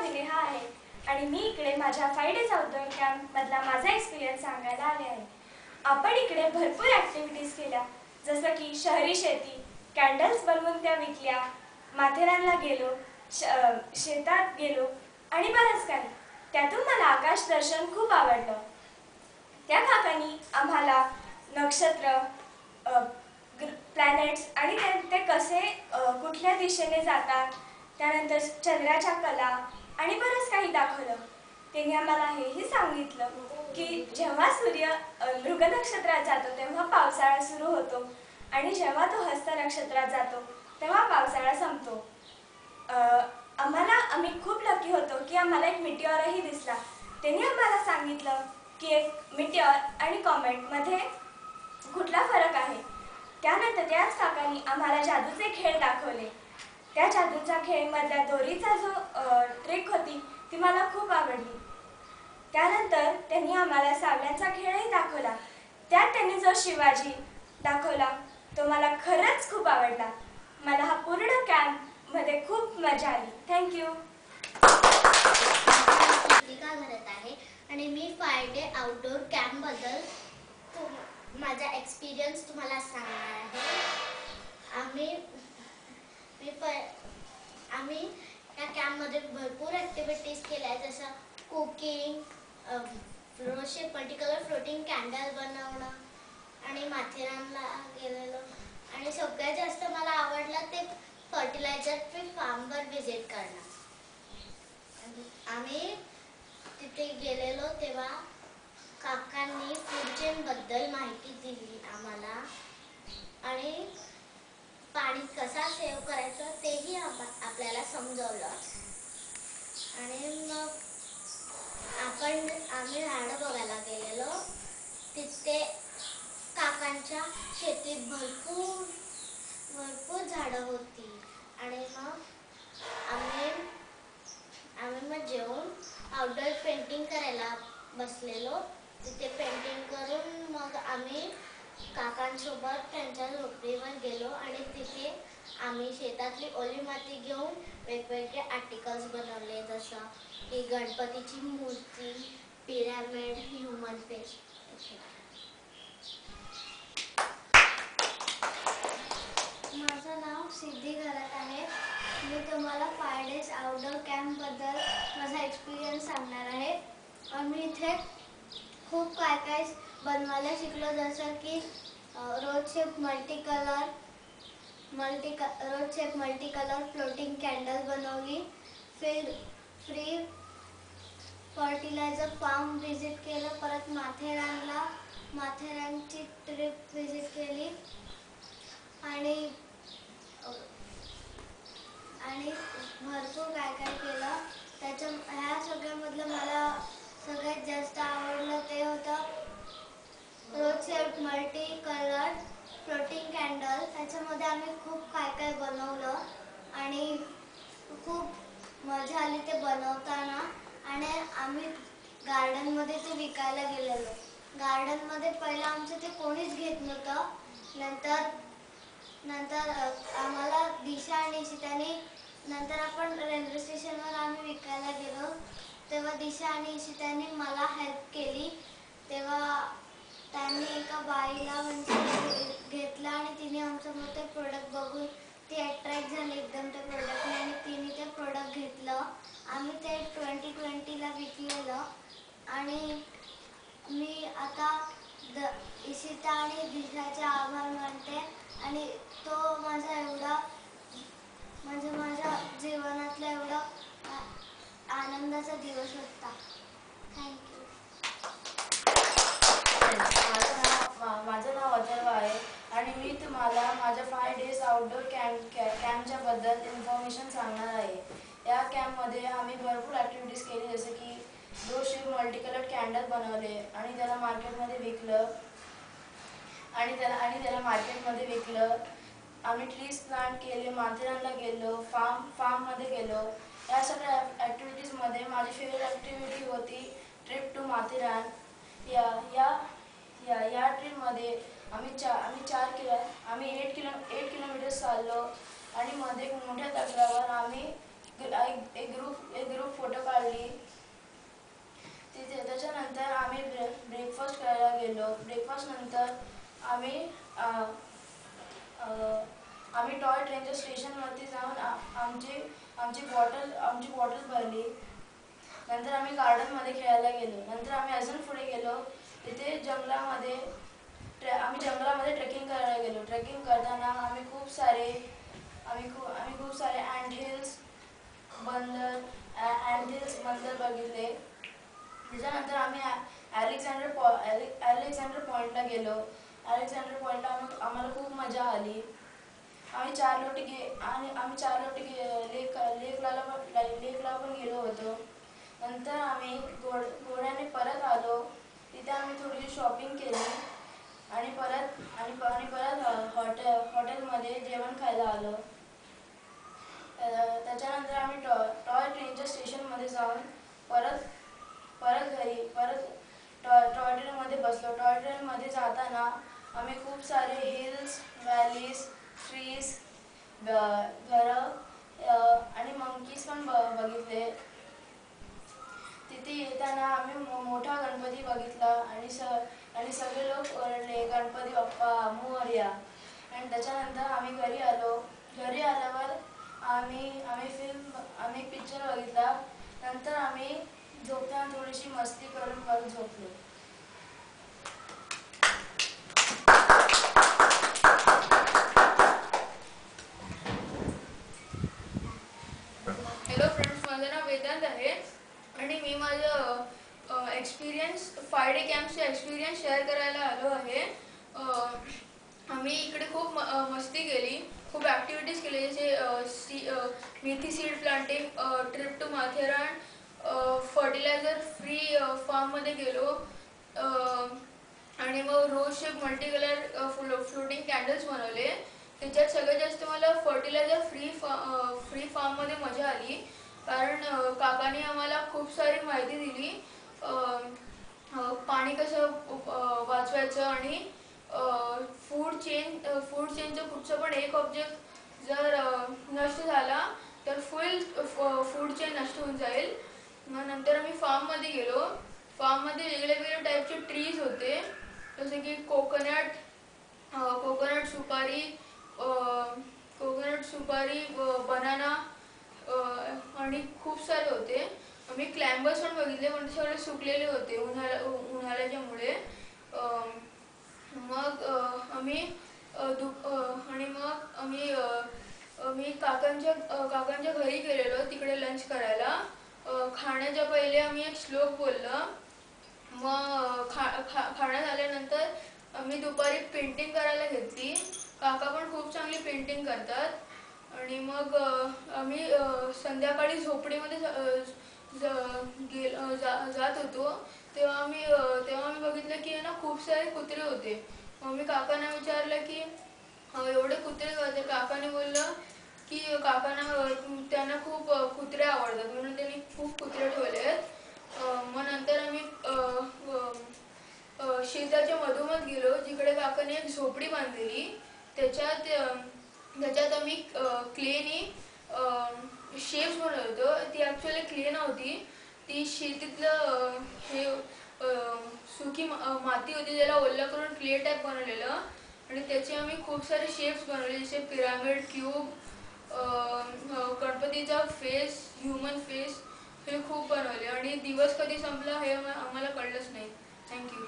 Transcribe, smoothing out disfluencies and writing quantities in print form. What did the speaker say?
मी नेहा आहे आणि मी इकडे माझ्या 5 डेज आउटडोर कॅम्प मधला माझा एक्सपिरियन्स सांगायला आले आहे। आपण इकडे भरपूर ॲक्टिव्हिटीज केल्या, जसं की शहरी शेती, कॅन्डल्स बनवून त्या विकल्या, माथेरानला गेलो, शेतात गेलो आणि बरंच काही। त्यातून मला आकाश दर्शन खूप आवडलं। त्या काकांनी आम्हाला नक्षत्र, प्लॅनेट्स आणि ते कसे कुठल्या दिशेने जातात, त्यानंतर चंद्राच्या कला आणि बरंच काही दाखवलं। त्यांनी आम्हाला हेही सांगितलं की जेव्हा सूर्य मृग नक्षत्रात जातो तेव्हा पावसाळा सुरू होतो आणि जेव्हा तो हस्त नक्षत्रात जातो तेव्हा पावसाळा संपतो। आम्ही खूप लकी होतो की आम्हाला एक मिटिऑरही दिसला। त्यांनी आम्हाला सांगितलं की एक मिटिऑर आणि कॉमेटमध्ये कुठला फरक आहे। त्यानंतर त्याच काकांनी आम्हाला जादूचे खेळ दाखवले। त्या जादूच्या खेळमधल्या दोरीचा जो ट्रिक होती ती मला खूप आवडली। त्यानंतर त्यांनी आम्हाला सावल्यांचा खेळही दाखवला। त्यात त्यांनी जो शिवाजी दाखवला तो मला खरंच खूप आवडला। मला हा पूर्ण कॅम्पमध्ये खूप मजा आली। थँक्यू। घरत आहे आणि मी 5 डे आउटडोर कॅम्प बद्दल माझा एक्सपिरियन्स तुम्हाला सांगणार आहे। आम्ही या कॅम्पमध्ये भरपूर ॲक्टिव्हिटीज केल्या, जसं कुकिंग, रोज शेप मल्टीकलर फ्लोटिंग कॅन्डल बनवणं आणि माथेरानला गेलेलो। आणि सगळ्यात जास्त मला आवडलं ते फर्टिलायझर फ्री फार्मवर व्हिजिट करणं। आम्ही तिथे गेलेलो तेव्हा काकांनी फूड चेनबद्दल माहिती दिली आम्हाला आणि पाणी कसा सेव्ह करायचं तेही आपल्याला समजवलं। आणि मग आम्ही झाडं बघायला गेलेलो। तिथे काकांच्या शेतीत भरपूर झाडं होती आणि मग आम्ही जेवून आउटडोर पेंटिंग करायला बसलेलो। तिथे पेंटिंग करून मग आम्ही काकांसोबत त्यांच्या झोपडीवर गेलो आणि तिथे आम्ही शेतातली ओली माती घेऊन वेगवेगळे आर्टिकल्स बनवले, जसं की गणपतीची मूर्ती, पिरॅमिड, ह्युमन फेस। माझं नाव सिद्धी घरत आहे। मी तुम्हाला 5 डेज आउटडोर कॅम्पबद्दल माझा एक्सपिरियन्स सांगणार आहे। आम्ही इथे खूप काय बनवायला शिकलो, जसं की रोज शेप मल्टीकलर फ्लोटिंग कॅन्डल बनवली, फ्री फर्टिलायझर फार्म व्हिजिट केलं, परत माथेरानची ट्रिप व्हिजिट केली आणि भरपूर काय केलं। ह्या सगळ्यामधलं मला सगळ्यात जास्त आवडलं ते होतं rose shape multi colour floating candle. त्याच्यामध्ये आम्ही खूप काय बनवलं आणि खूप मजा आली ते बनवताना। आणि आम्ही गार्डनमध्ये ते विकायला गेलेलो। गार्डनमध्ये पहिलं आमचं ते कोणीच घेत नव्हतं। नंतर आम्हाला दिशा आणि इशिताने, नंतर आपण रेल्वे स्टेशनवर आम्ही विकायला गेलो तेव्हा दिशा आणि इशिताने मला हेल्प केली। तेव्हा त्यांनी एका बाईला घेतलं आणि तिने आमचं मग ते प्रोडक्ट बघून ती अट्रॅक्ट झाली एकदम त्या प्रोडक्टने आणि तिने ते प्रोडक्ट घेतलं। आम्ही ते 2020ला विकलेलं आणि मी आता इशिता आणि दिशाचे आभार मानते। आणि तो माझ्या जीवनातला एवढा आनंदाचा दिवस होता। थँक्यू। माझं नाव अथर्व आहे आणि मी तुम्हाला माझ्या 5 डेज आउटडोर कॅम्पच्या बद्दल इन्फॉर्मेशन सांगणार आहे। या कॅम्पमध्ये आम्ही भरपूर ॲक्टिव्हिटीज केली, जसे की रोज शेप मल्टीकलर कॅन्डल बनवले आणि त्याला मार्केटमध्ये विकलं। आम्ही ट्रीज प्लांट केले, माथेरानला गेलो, फार्ममध्ये गेलो। या सगळ्या ॲक्टिव्हिटीजमध्ये माझी फेवरेट ॲक्टिव्हिटी होती ट्रिप टू माथेरान। या ट्रिपमध्ये आम्ही 8 किलोमीटर्स चाललो आणि मध्ये मोठ्या दगडावर आम्ही एक ग्रुप फोटो काढली. तिथे त्याच्यानंतर आम्ही ब्रेकफास्ट करायला गेलो. ब्रेकफास्ट नंतर आम्ही टॉय ट्रेनच्या स्टेशनवरती जाऊन आमची बॉटल भरली. नंतर आम्ही गार्डनमध्ये खेळायला गेलो. नंतर आम्ही अजून पुढे गेलो. तिथे आम्ही जंगलामध्ये ट्रेकिंग करायला गेलो. ट्रेकिंग करताना आम्ही खूप सारे बंदर बघितले. त्याच्यानंतर आम्ही अलेक्झांडर पॉईंटला गेलो. अलेक्झांडर पॉईंटला आम्हाला खूप मजा आली. आम्ही चारलोटी लेकला पण गेलो होतो. नंतर आम्ही घोड्याने परत आलो. तिथे आम्ही थोडीशी शॉपिंग केली आणि परत हॉटेलमध्ये जेवण खायला आलो. त्याच्यानंतर आम्ही टॉय ट्रेनच्या स्टेशनमध्ये जाऊन परत टॉय ट्रेनमध्ये बसलो. टॉय ट्रेनमध्ये जाताना आम्ही खूप सारे हिल्स, व्हॅलीज, ट्रीज, घरं आणि मंकीज पण बघितले. तिथे येताना आम्ही मोठा गणपती बघितला आणि सगळे लोक ओरडले, गणपती बाप्पा मोरया. आणि त्याच्यानंतर आम्ही घरी आलो. घरी आल्यावर आम्ही पिक्चर बघितला. नंतर आम्ही झोपताना थोडीशी मस्ती करून परत झोपलो. हॅलो फ्रेंड्स, माझं नाव वेदांत आहे आणि मी माझं 5 डे कॅम्पचा एक्सपिरियन्स शेअर करायला आलो आहे. आम्ही इकडे खूप मस्ती केली, खूप ॲक्टिव्हिटीज केली, जसे methi seed planting, trip to Matheran, fertiliser free फार्ममध्ये गेलो आणि मग rose shape multi colour floating candles बनवले. त्याच्यात सगळ्यात जास्त मला फर्टिलायझर फ्री फार्ममध्ये मजा आली, कारण काकांनी आम्हाला खूप सारी माहिती दिली. पाणी कसं वाचवायचं आणि फूड चेनचं कुठचं पण एक ऑब्जेक्ट जर नष्ट झाला तर फुल फूड चेन नष्ट होऊन जाईल. मग नंतर आम्ही फार्ममध्ये गेलो. फार्ममध्ये वेगवेगळ्या टाईपचे ट्रीज होते, जसे की कोकोनट सुपारी, बनाना आणि खूप सारे होते. आम्ही क्लाइंबर्स पण बघितले, पण ते सगळे सुकलेले होते उन्हाळ्याच्यामुळे. मग आम्ही काकांच्या घरी गेलेलो तिकडे लंच करायला. खाण्याच्या पहिले आम्ही एक श्लोक बोललं. मग खाण्यात आल्यानंतर आम्ही दुपारी पेंटिंग करायला घेतली. काका पण खूप चांगली पेंटिंग करतात. आणि मग आम्ही संध्याकाळी झोपडीमध्ये जात होतो, तेव्हा आम्ही बघितलं की ना खूप सारे कुत्रे होते. मग मी काकांना विचारलं की एवढे कुत्रे होते. काकाने बोललं की त्यांना खूप कुत्रे आवडतात म्हणून त्यांनी खूप कुत्रे ठेवले आहेत. मग नंतर आम्ही शेताच्या मधोमध गेलो, जिकडे काकाने एक झोपडी बांधलेली. त्याच्यात आम्ही क्लेनी शेप्स बनवत होतो. ती ॲक्च्युअली क्ले नव्हती, ती शेतीतलं सुकी माती होती, त्याला ओलं करून क्ले टाईप बनवलेलं. आणि त्याचे आम्ही खूप सारे शेप्स बनवले, जसे पिरामिड, क्यूब, गणपतीचा फेस, ह्युमन फेस, हे खूप बनवले. आणि दिवस कधी संपला हे आम्हाला कळलंच नाही. थँक्यू.